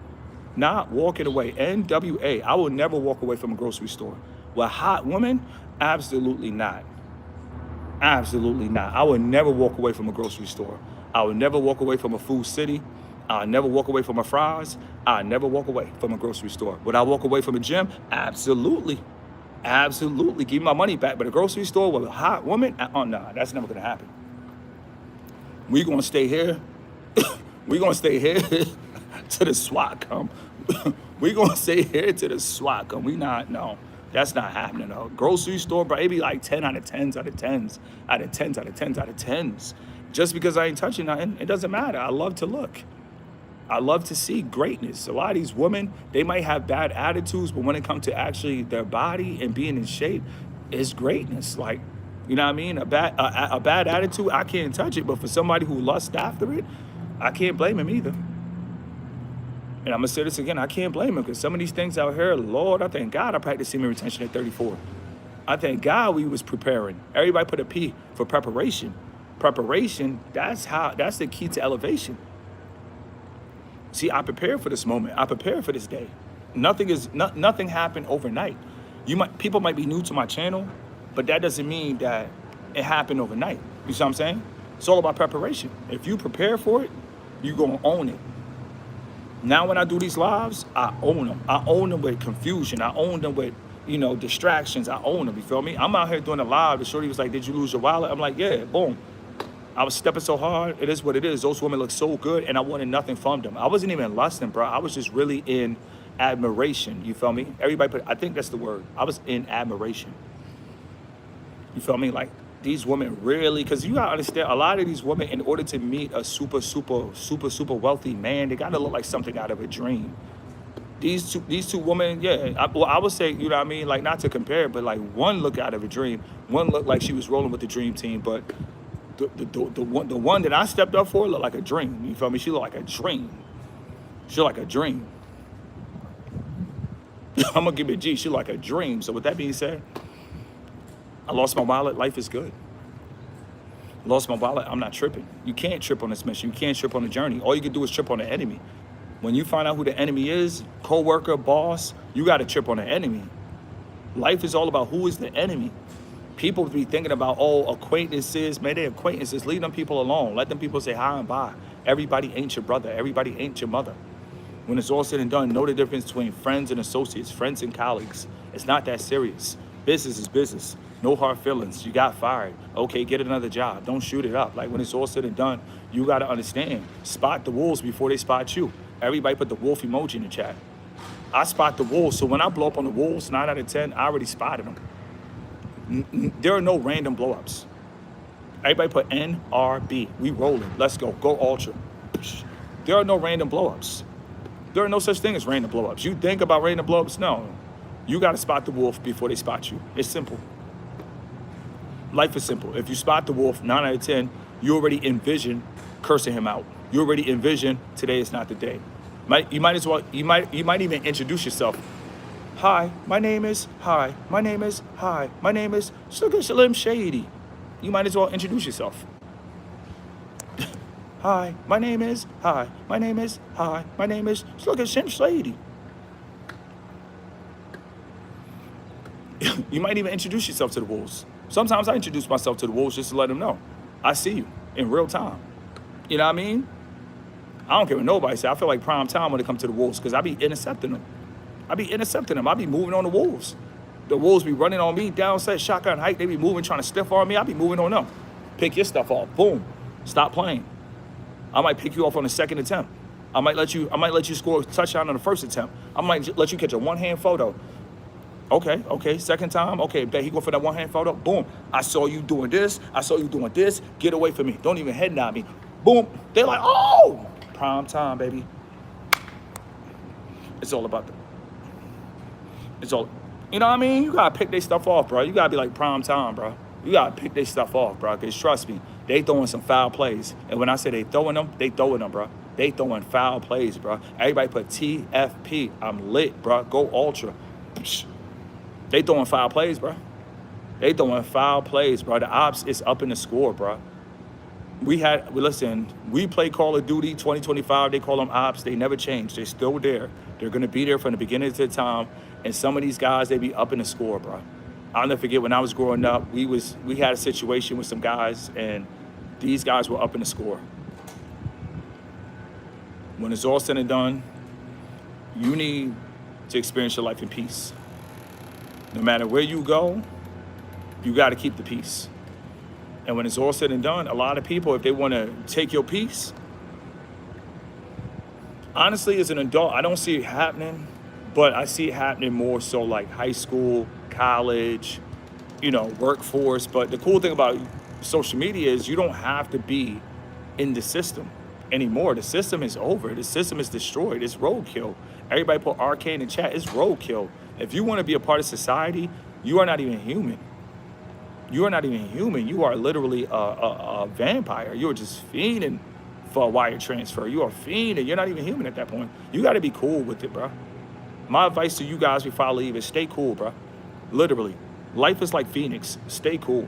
not walking away. NWA. I will never walk away from a grocery store. With hot women, absolutely not. Absolutely not. I would never walk away from a grocery store. I would never walk away from a Food City. I'll never walk away from a Fry's. I'll never walk away from a grocery store. Would I walk away from a gym? Absolutely. Absolutely. Give me my money back. But a grocery store with a hot woman? Oh, no, that's never going to happen. We're going to stay here. We're going to stay here till the SWAT come. We're going to stay here till the SWAT come. No. That's not happening, though. Grocery store, bro, it be like 10 out of 10s out of 10s, out of 10s out of 10s out of 10s. Just because I ain't touching nothing, it doesn't matter. I love to look. I love to see greatness. A lot of these women, they might have bad attitudes, but when it comes to actually their body and being in shape, it's greatness. Like, you know what I mean? A bad attitude, I can't touch it. But for somebody who lusts after it, I can't blame him either. And I'm going to say this again, I can't blame him because some of these things out here, Lord, I thank God I practiced semen retention at 34. I thank God we was preparing. Everybody put a P for preparation. Preparation, that's the key to elevation. See, I prepared for this moment. I prepared for this day. Nothing happened overnight. People might be new to my channel, but that doesn't mean that it happened overnight. You see what I'm saying? It's all about preparation. If you prepare for it, you're going to own it. Now when I do these lives, I own them. I own them with confusion. I own them with, distractions. I own them, you feel me? I'm out here doing a live. The shorty was like, did you lose your wallet? I'm like, yeah, boom. I was stepping so hard. It is what it is. Those women look so good, and I wanted nothing from them. I wasn't even lusting, bro. I was just really in admiration, you feel me? I think that's the word. I was in admiration. You feel me? Like, these women really, because you gotta understand, a lot of these women, in order to meet a super wealthy man, they gotta look like something out of a dream. These two women, yeah, I would say, you know what I mean? Like, not to compare, but like one look out of a dream. One looked like she was rolling with the dream team, but the one that I stepped up for looked like a dream. You feel me? She looked like a dream. She looked like a dream. I'm gonna give it a G. She looked like a dream. So with that being said, I lost my wallet. Life is good. Lost my wallet. I'm not tripping. You can't trip on this mission. You can't trip on the journey. All you can do is trip on the enemy. When you find out who the enemy is, co-worker, boss, you got to trip on the enemy. Life is all about who is the enemy. People be thinking about, acquaintances. Man, they're acquaintances. Leave them people alone. Let them people say hi and bye. Everybody ain't your brother. Everybody ain't your mother. When it's all said and done, know the difference between friends and associates, friends and colleagues. It's not that serious. Business is business. No hard feelings. You got fired. Okay, get another job. Don't shoot it up. Like, when it's all said and done, you got to understand. Spot the wolves before they spot you. Everybody put the wolf emoji in the chat. I spot the wolves. So when I blow up on the wolves, 9 out of 10, I already spotted them. There are no random blow-ups. Everybody put NRB. We rolling. Let's go. Go Ultra. There are no random blow-ups. There are no such thing as random blow-ups. You think about random blow-ups? No. You got to spot the wolf before they spot you. It's simple. Life is simple. If you spot the wolf, 9 out of 10, you already envision cursing him out. You already envision today is not the day. You might even introduce yourself. Hi, my name is. Hi, my name is. Hi, my name is Sugar Slim Shady. You might as well introduce yourself. Hi, my name is. Hi, my name is. Hi, my name is Sugar Slim Shady. You might even introduce yourself to the wolves. Sometimes I introduce myself to the wolves just to let them know I see you in real time. You know what I mean? I don't care what nobody say. I feel like prime time when it comes to the wolves because I be intercepting them. I be moving on the wolves. The wolves be running on me, down set, shotgun height. They be moving, trying to stiff arm me. I be moving on them. Pick your stuff off. Boom. Stop playing. I might pick you off on the second attempt. I might let you score a touchdown on the first attempt. I might let you catch a one-hand photo. Okay. Second time. Okay, bet he go for that one-hand photo. Boom. I saw you doing this. I saw you doing this. Get away from me. Don't even head nod me. Boom. They're like, oh, prime time, baby. It's all about the. It's all. You know what I mean? You gotta pick their stuff off, bro. You gotta be like prime time, bro. You gotta pick their stuff off, bro. Cause trust me, they throwing some foul plays. And when I say they throwing them, bro. They throwing foul plays, bro. Everybody put TFP. I'm lit, bro. Go ultra. They throwing foul plays, bro. They throwing foul plays, bro. The ops is up in the score, bro. We play Call of Duty 2025. They call them ops. They never change. They're still there. They're going to be there from the beginning to the time. And some of these guys, they be up in the score, bro. I'll never forget when I was growing up, we had a situation with some guys, and these guys were up in the score. When it's all said and done, you need to experience your life in peace. No matter where you go, you got to keep the peace. And when it's all said and done, a lot of people, if they want to take your peace, honestly, as an adult, I don't see it happening, but I see it happening more so like high school, college, workforce. But the cool thing about social media is you don't have to be in the system anymore. The system is over. The system is destroyed. It's roadkill. Everybody put arcane in chat. It's roadkill. If you want to be a part of society, you are not even human. You are not even human. You are literally a vampire. You are just fiending for a wire transfer. You are fiending. You're not even human at that point. You got to be cool with it, bro. My advice to you guys before I leave is stay cool, bro. Literally. Life is like Phoenix. Stay cool.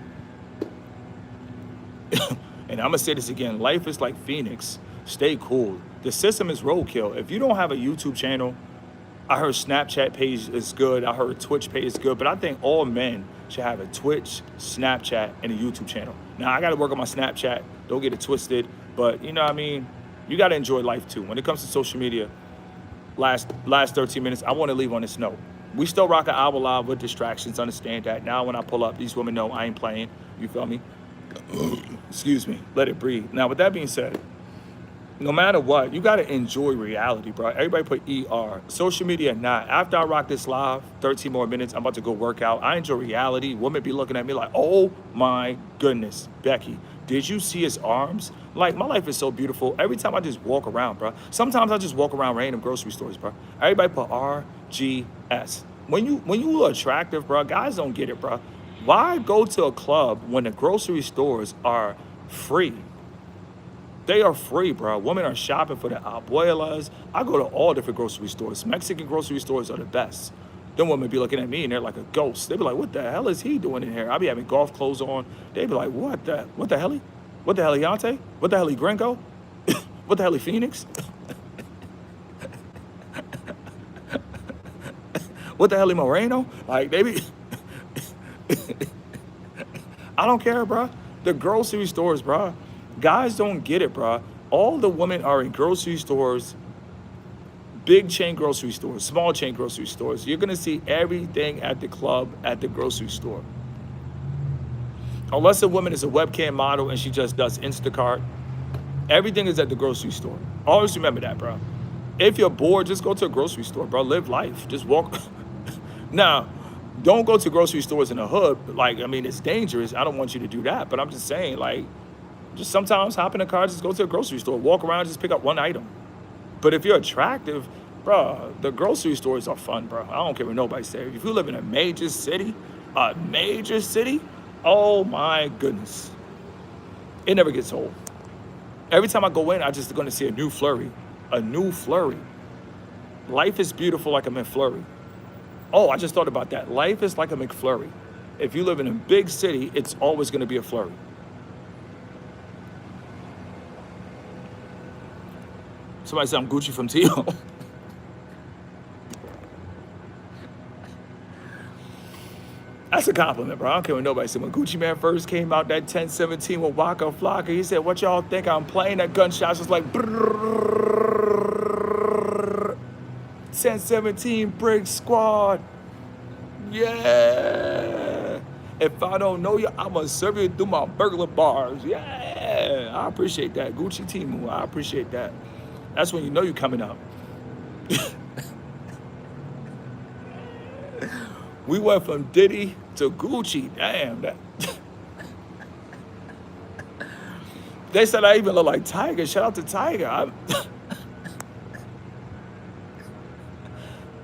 And I'm going to say this again. Life is like Phoenix. Stay cool. The system is roadkill. If you don't have a YouTube channel, I heard Snapchat page is good. I heard Twitch page is good. But I think all men should have a Twitch, Snapchat, and a YouTube channel. Now, I got to work on my Snapchat. Don't get it twisted. But, you know what I mean? You got to enjoy life, too. When it comes to social media, last 13 minutes, I want to leave on this note. We still rock an hour live with distractions. Understand that. Now, when I pull up, these women know I ain't playing. You feel me? Excuse me. Let it breathe. Now, with that being said, no matter what, you got to enjoy reality, bro. Everybody put ER. Social media, not. After I rock this live, 13 more minutes, I'm about to go work out. I enjoy reality. Women be looking at me like, oh my goodness, Becky, did you see his arms? Like, my life is so beautiful. Every time I just walk around, bro. Sometimes I just walk around random grocery stores, bro. Everybody put RGS. When you look attractive, bro, guys don't get it, bro. Why go to a club when the grocery stores are free? They are free, bro. Women are shopping for the abuelas. I go to all different grocery stores. Mexican grocery stores are the best. Them women be looking at me and they're like a ghost. They be like, what the hell is he doing in here? I be having golf clothes on. They be like, what the hell? What the hell, Yante? What the hell, Gringo? What the hell, Phoenix? What the hell, Moreno? Like, they be... I don't care, bro. The grocery stores, bro. Guys don't get it, bro. All the women are in grocery stores, big chain grocery stores, small chain grocery stores. You're going to see everything at the club, at the grocery store. Unless a woman is a webcam model and she just does Instacart, everything is at the grocery store. Always remember that, bro. If you're bored, just go to a grocery store, bro. Live life. Just walk. Now, don't go to grocery stores in the hood. Like, I mean, it's dangerous. I don't want you to do that. But I'm just saying, like, just sometimes hop in a car, just go to a grocery store, walk around, just pick up one item. But if you're attractive, bro, the grocery stores are fun, bro. I don't care what nobody says. If you live in a major city, oh my goodness. It never gets old. Every time I go in, I just going to see a new flurry. A new flurry. Life is beautiful like I'm in flurry. Oh, I just thought about that. Life is like a McFlurry. If you live in a big city, it's always going to be a flurry. Somebody said I'm Gucci from T.O. That's a compliment, bro. I don't care what nobody said. When Gucci Man first came out, that 1017 with Waka Flocka, he said, what y'all think I'm playing? That gunshots was like, 1017 Brick Squad. Yeah. If I don't know you, I'm going to serve you through my burglar bars. Yeah. I appreciate that. Gucci Timu, I appreciate that. That's when you know you're coming up. We went from Diddy to Gucci. Damn. That. They said I even look like Tiger. Shout out to Tiger.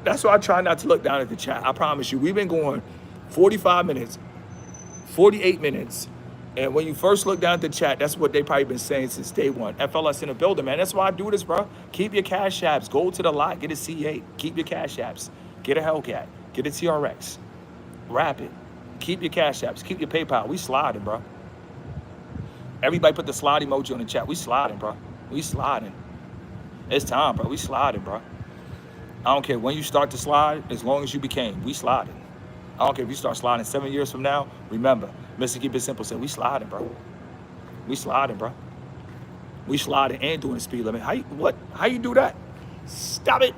That's why I try not to look down at the chat. I promise you. We've been going 45 minutes, 48 minutes. And when you first look down at the chat, that's what they probably been saying since day one. FLS in the building, man. That's why I do this, bro. Keep your cash apps. Go to the lot. Get a C8. Keep your cash apps. Get a Hellcat. Get a TRX. Wrap it. Keep your cash apps. Keep your PayPal. We sliding, bro. Everybody put the slide emoji on the chat. We sliding, bro. We sliding. It's time, bro. We sliding, bro. I don't care when you start to slide, as long as you became. We sliding. I don't care if you start sliding 7 years from now. Remember, Mr. Keep It Simple said, we sliding, bro. We sliding, bro. We sliding and doing the speed limit. How you do that? Stop it.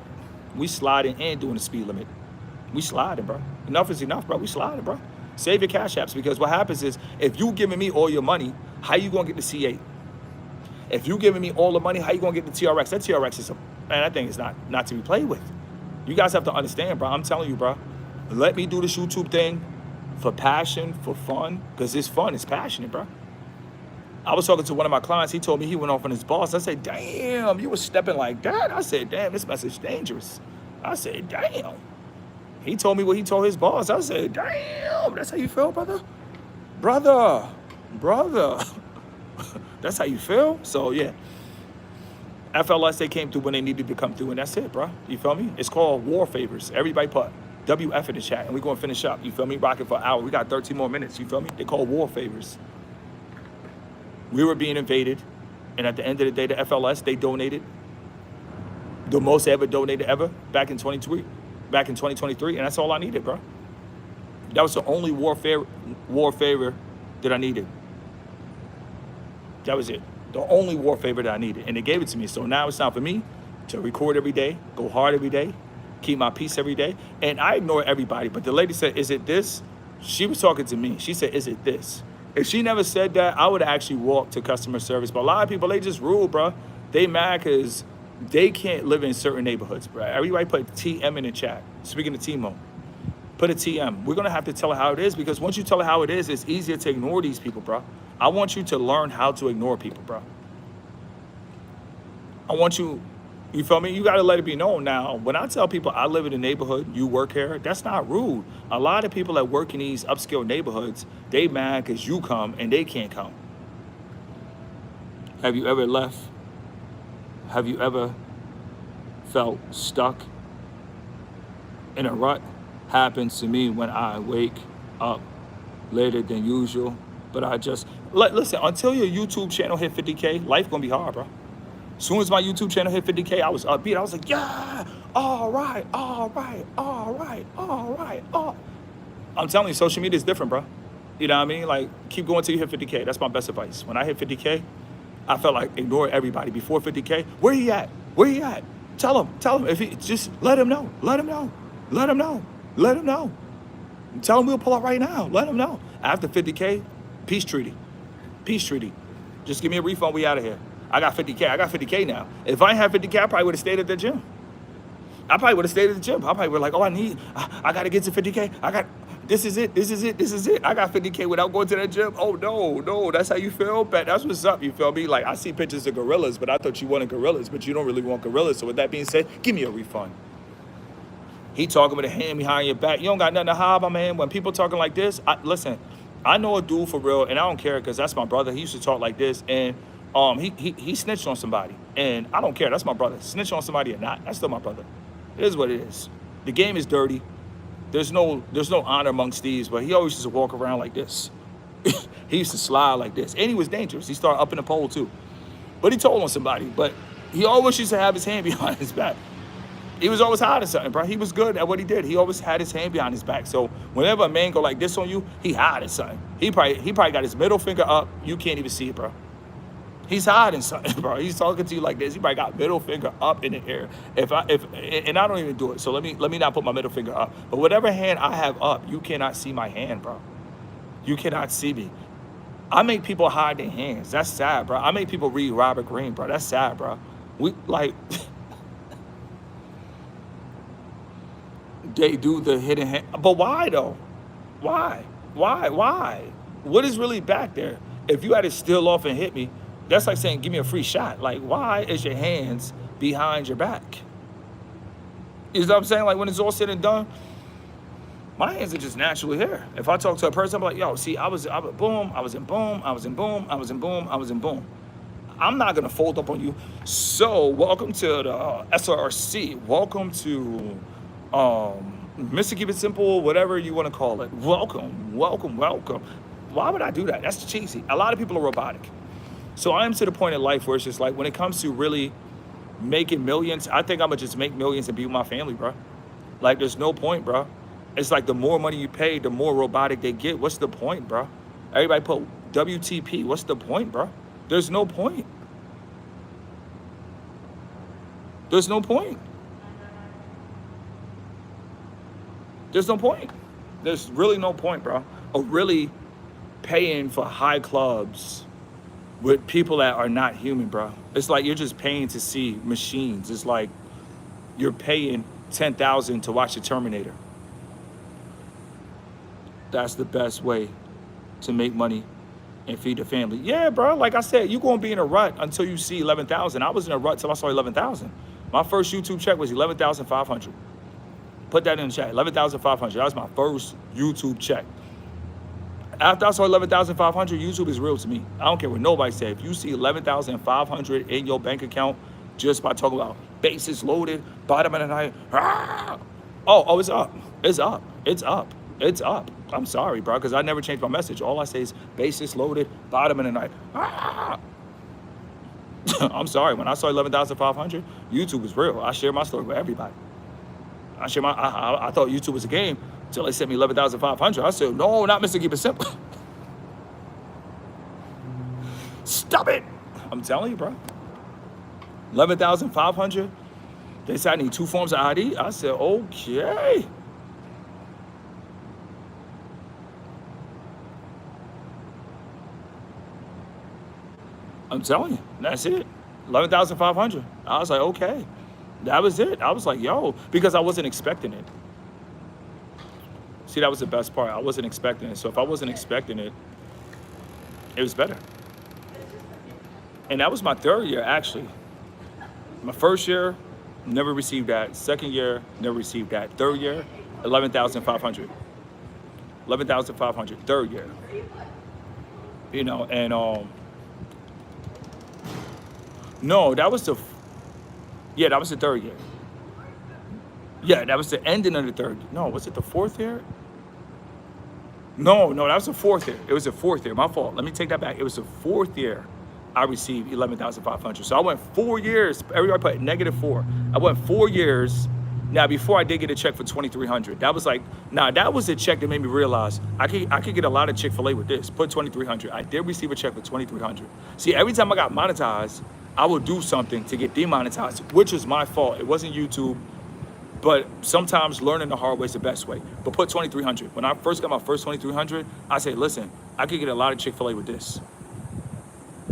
We sliding and doing the speed limit. We sliding, bro. Enough is enough, bro. We sliding, bro. Save your cash apps, because what happens is, if you giving me all your money, how you gonna get the C8? If you giving me all the money, how you gonna get the TRX? That TRX is that thing is not to be played with. You guys have to understand, bro. I'm telling you, bro. Let me do this YouTube thing for passion, for fun, because it's fun, it's passionate, bro. I was talking to one of my clients. He told me he went off on his boss. I said, damn, you was stepping like that? I said, damn, this message dangerous. I said, damn. He told me what he told his boss. I said, damn, that's how you feel, brother? Brother. That's how you feel? So, yeah. FLS, they came through when they needed to come through, and that's it, bro. You feel me? It's called War Favors. Everybody put WF in the chat, and we're going to finish up. You feel me? Rocking for an hour. We got 13 more minutes. You feel me? They call War Favors. We were being invaded, and at the end of the day, the FLS, they donated the most ever donated ever back in 2023, and that's all I needed, bro. That was the only war favor that I needed. That was it. The only war favor that I needed, and they gave it to me. So now it's time for me to record every day, go hard every day, keep my peace every day. And I ignore everybody, but the lady said, is it this? She was talking to me. She said, is it this? If she never said that, I would actually walk to customer service. But a lot of people, they just rule, bro. They mad because they can't live in certain neighborhoods, bro. Everybody put TM in the chat. Speaking of Timo, put a TM. We're going to have to tell her how it is, because once you tell her how it is, it's easier to ignore these people, bro. I want you to learn how to ignore people, bro. I want you feel me? You got to let it be known. Now, when I tell people I live in a neighborhood, you work here, that's not rude. A lot of people that work in these upscale neighborhoods, they mad because you come and they can't come. Have you ever left? Have you ever felt stuck in a rut? Happens to me when I wake up later than usual. But I just, listen, until your YouTube channel hit 50K, life gonna be hard, bro. As soon as my YouTube channel hit 50K, I was upbeat. I was like, yeah, all right. I'm telling you, social media is different, bro. You know what I mean? Like, keep going till you hit 50K. That's my best advice. When I hit 50K, I felt like ignore everybody. Before 50K, where he at? Tell him. If he, just let him know. Tell him we'll pull up right now. Let him know. After 50K, peace treaty. Just give me a refund. We out of here. I got 50K now. If I ain't had 50K, I probably would have stayed at the gym. I probably would have like, oh, I got to get to 50K. This is it. I got 50K without going to that gym. Oh, no, that's how you feel? Bet that's what's up, you feel me? Like, I see pictures of gorillas, but I thought you wanted gorillas, but you don't really want gorillas. So with that being said, give me a refund. He talking with a hand behind your back. You don't got nothing to hide, my man. When people talking like this, listen, I know a dude for real, and I don't care because that's my brother. He used to talk like this, and he snitched on somebody, and I don't care. That's my brother. Snitch on somebody or not, that's still my brother. It is what it is. The game is dirty. there's no honor amongst thieves, but he always used to walk around like this. He used to slide like this, and he was dangerous. He started up in the pole too, but he told on somebody. But he always used to have his hand behind his back. He was always hiding something, bro. He was good at what he did. He always had his hand behind his back. So whenever a man go like this on you, he hiding something. He probably got his middle finger up. You can't even see it, bro. He's hiding something, bro. He's talking to you like this. He probably got middle finger up in the air. And I don't even do it. So let me not put my middle finger up. But whatever hand I have up, you cannot see my hand, bro. You cannot see me. I make people hide their hands. That's sad, bro. I make people read Robert Greene, bro. That's sad, bro. We like they do the hidden hand. But why though? Why? Why? What is really back there? If you had to steal off and hit me, that's like saying, give me a free shot. Like, why is your hands behind your back? You know what I'm saying? Like, when it's all said and done, my hands are just naturally here. If I talk to a person, I'm like, yo, see, I was boom, I was in boom, I was in boom, I was in boom, I was in boom. I'm not gonna fold up on you. So, welcome to the SRC. Welcome to Mr. Keep It Simple, whatever you want to call it. Welcome. Why would I do that? That's cheesy. A lot of people are robotic. So I am to the point in life where it's just like, when it comes to really making millions, I think I'm gonna just make millions and be with my family, bro. Like, there's no point, bro. It's like the more money you pay, the more robotic they get. What's the point, bro? Everybody put WTP. What's the point, bro? There's no point. There's no point. There's no point. There's really no point, bro, of really paying for high clubs with people that are not human, bro. It's like you're just paying to see machines. It's like you're paying $10,000 to watch the Terminator. That's the best way to make money and feed the family. Yeah, bro. Like I said, you're gonna be in a rut until you see 11,000. I was in a rut till I saw 11,000. My first YouTube check was 11,500. Put that in the chat. 11,500. That was my first YouTube check. After I saw 11,500, YouTube is real to me. I don't care what nobody says. If you see 11,500 in your bank account just by talking about bases loaded, bottom of the night, oh, it's up. It's up. It's up. It's up. I'm sorry, bro, because I never changed my message. All I say is bases loaded, bottom of the night. I'm sorry. When I saw 11,500, YouTube was real. I share my story with everybody. I thought YouTube was a game until they sent me 11,500. I said, no, not Mr. Keep It Simple. Stop it. I'm telling you, bro. 11,500. They said I need 2 forms of ID. I said, okay. I'm telling you, that's it. 11,500. I was like, okay. That was it. I was like, yo, because I wasn't expecting it. See, that was the best part. I wasn't expecting it. So if I wasn't expecting it, it was better. And that was my 3rd year, actually. My first year, never received that. Second year, never received that. 3rd year, 11,500. 11,500. 3rd year. You know, and no, that was the 3rd year. Yeah, that was the ending of the 3rd. No, was it the 4th year? No, that was the 4th year. It was the 4th year. My fault. Let me take that back. It was the 4th year I received 11,500. So I went 4 years. Everybody put -4. I went 4 years. Now, before I did get a check for 2,300. That was like, that was a check that made me realize I could get a lot of Chick-fil-A with this. Put 2,300. I did receive a check for 2,300. See, every time I got monetized, I would do something to get demonetized, which was my fault. It wasn't YouTube. But sometimes learning the hard way is the best way. But put 2,300. When I first got my first 2,300, I said, listen, I could get a lot of Chick-fil-A with this.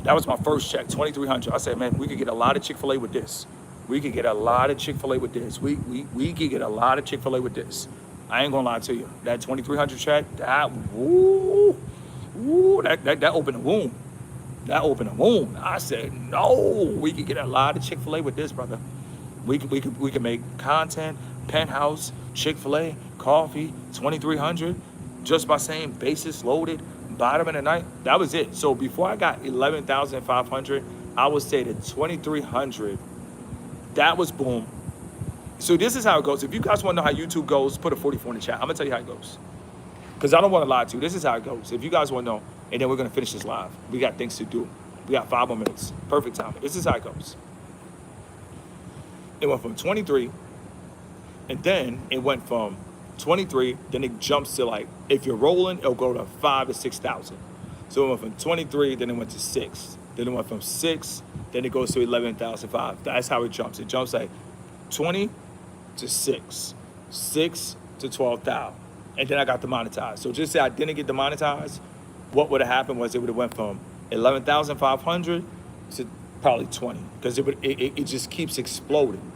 That was my first check, 2,300. I said, man, we could get a lot of Chick-fil-A with this. We could get a lot of Chick-fil-A with this. We could get a lot of Chick-fil-A with this. I ain't gonna lie to you. That 2,300 check, that opened a womb. That opened a womb. I said, no, we could get a lot of Chick-fil-A with this, brother. We could make content, Penthouse, Chick-fil-A, coffee, 2,300, just by saying basis loaded, bottom of the night. That was it. So before I got 11,500, I would say that 2,300, that was boom. So this is how it goes. If you guys want to know how YouTube goes, put a 44 in the chat. I'm gonna tell you how it goes. Because I don't want to lie to you. This is how it goes. If you guys want to know, and then we're gonna finish this live. We got things to do. We got 5 more minutes. Perfect time. This is how it goes. It went from 23, and then it went from 23, then it jumps to like, if you're rolling, it'll go to 5 to 6,000. So it went from 23, then it went to 6. Then it went from 6, then it goes to 11,005. That's how it jumps. It jumps like 20 to 6, 6 to 12,000. And then I got demonetized. So just say I didn't get demonetized, what would have happened was it would have went from 11,500 to probably 20, because it just keeps exploding.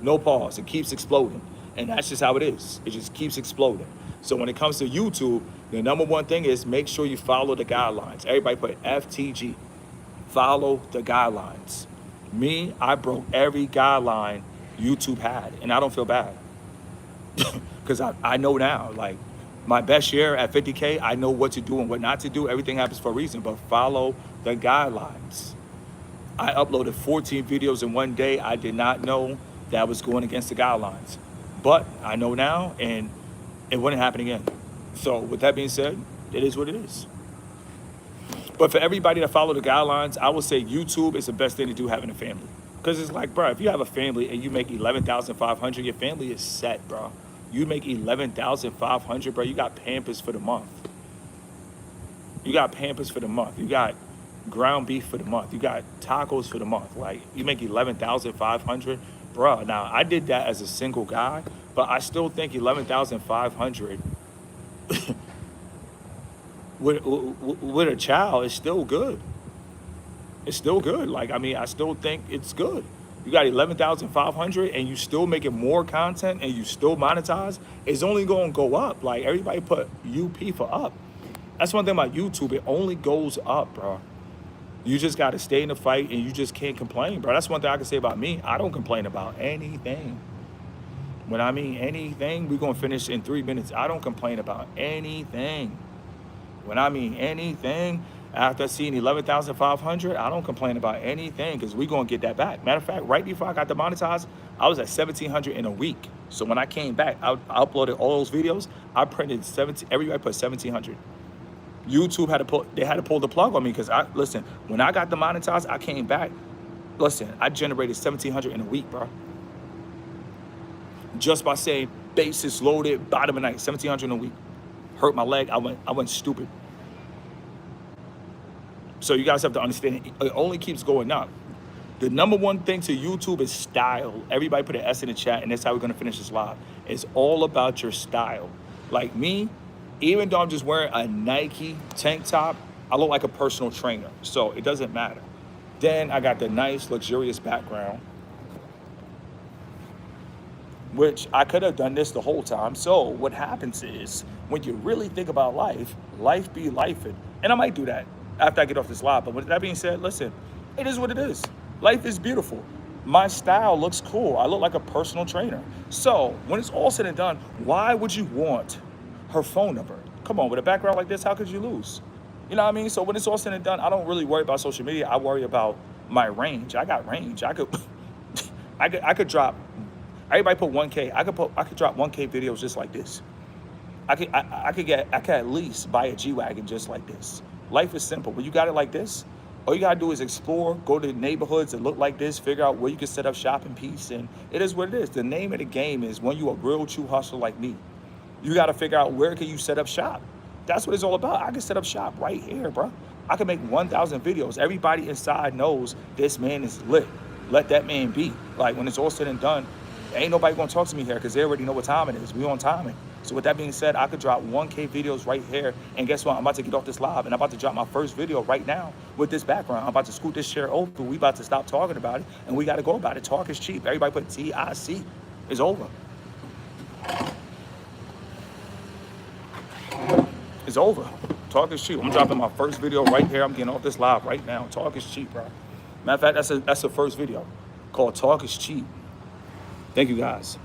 No pause, it keeps exploding. And that's just how it is. It just keeps exploding. So when it comes to YouTube, the number one thing is make sure you follow the guidelines. Everybody put FTG, follow the guidelines. Me, I broke every guideline YouTube had, and I don't feel bad. Because I know now, like my best year at 50K, I know what to do and what not to do. Everything happens for a reason, but follow the guidelines. I uploaded 14 videos in one day. I did not know that was going against the guidelines, but I know now, and it wouldn't happen again. So with that being said, it is what it is. But for everybody that follow the guidelines, I would say YouTube is the best thing to do having a family. Because it's like, bro, if you have a family and you make 11,500, your family is set, bro. You make 11,500, bro. You got Pampers for the month. You got Pampers for the month. You got ground beef for the month. You got tacos for the month. Like, you make 11,500, bro. Now, I did that as a single guy, but I still think 11,500 with a child is still good. It's still good. Like, I mean, I still think it's good. You got 11,500 and you still making more content and you still monetize, it's only going to go up. Like, everybody put UP for up. That's one thing about YouTube. It only goes up, bro. You just got to stay in the fight and you just can't complain, bro. That's one thing I can say about me. I don't complain about anything. When I mean anything, we're going to finish in 3 minutes. I don't complain about anything. When I mean anything, after seeing 11,500, I don't complain about anything because we're going to get that back. Matter of fact, right before I got demonetized, I was at 1,700 in a week. So when I came back, I uploaded all those videos. I printed 17, everybody put 1,700. YouTube had to pull the plug on me because listen, when I got demonetized, I came back. Listen, I generated 1,700 in a week, bro. Just by saying basis loaded, bottom of night, 1,700 in a week. Hurt my leg, I went stupid. So you guys have to understand, it only keeps going up. The number one thing to YouTube is style. Everybody put an S in the chat, and that's how we're gonna finish this live. It's all about your style. Like me, even though I'm just wearing a Nike tank top, I look like a personal trainer, so it doesn't matter. Then I got the nice, luxurious background, which I could have done this the whole time. So what happens is, when you really think about life, life be lifing. And I might do that after I get off this live. But with that being said, listen, it is what it is. Life is beautiful. My style looks cool. I look like a personal trainer. So when it's all said and done, why would you want her phone number? Come on, with a background like this, how could you lose? You know what I mean? So when it's all said and done, I don't really worry about social media. I worry about my range. I got range. I could drop, everybody put 1K. I could drop 1K videos just like this. I could at least buy a G-Wagon just like this. Life is simple. When you got it like this, all you gotta do is explore, go to neighborhoods that look like this, figure out where you can set up shop in peace, and it is what it is. The name of the game is, when you a real true hustler like me, you gotta figure out where can you set up shop. That's what it's all about. I can set up shop right here, bro. I can make 1,000 videos. Everybody inside knows this man is lit. Let that man be. Like, when it's all said and done, ain't nobody gonna talk to me here because they already know what time it is. We on timing. So with that being said, I could drop 1K videos right here. And guess what? I'm about to get off this live and I'm about to drop my first video right now with this background. I'm about to scoot this chair over. We about to stop talking about it and we got to go about it. Talk is cheap. Everybody put TIC. It's over. It's over. Talk is cheap. I'm dropping my first video right here. I'm getting off this live right now. Talk is cheap, bro. Matter of fact, that's the first video called Talk is Cheap. Thank you, guys.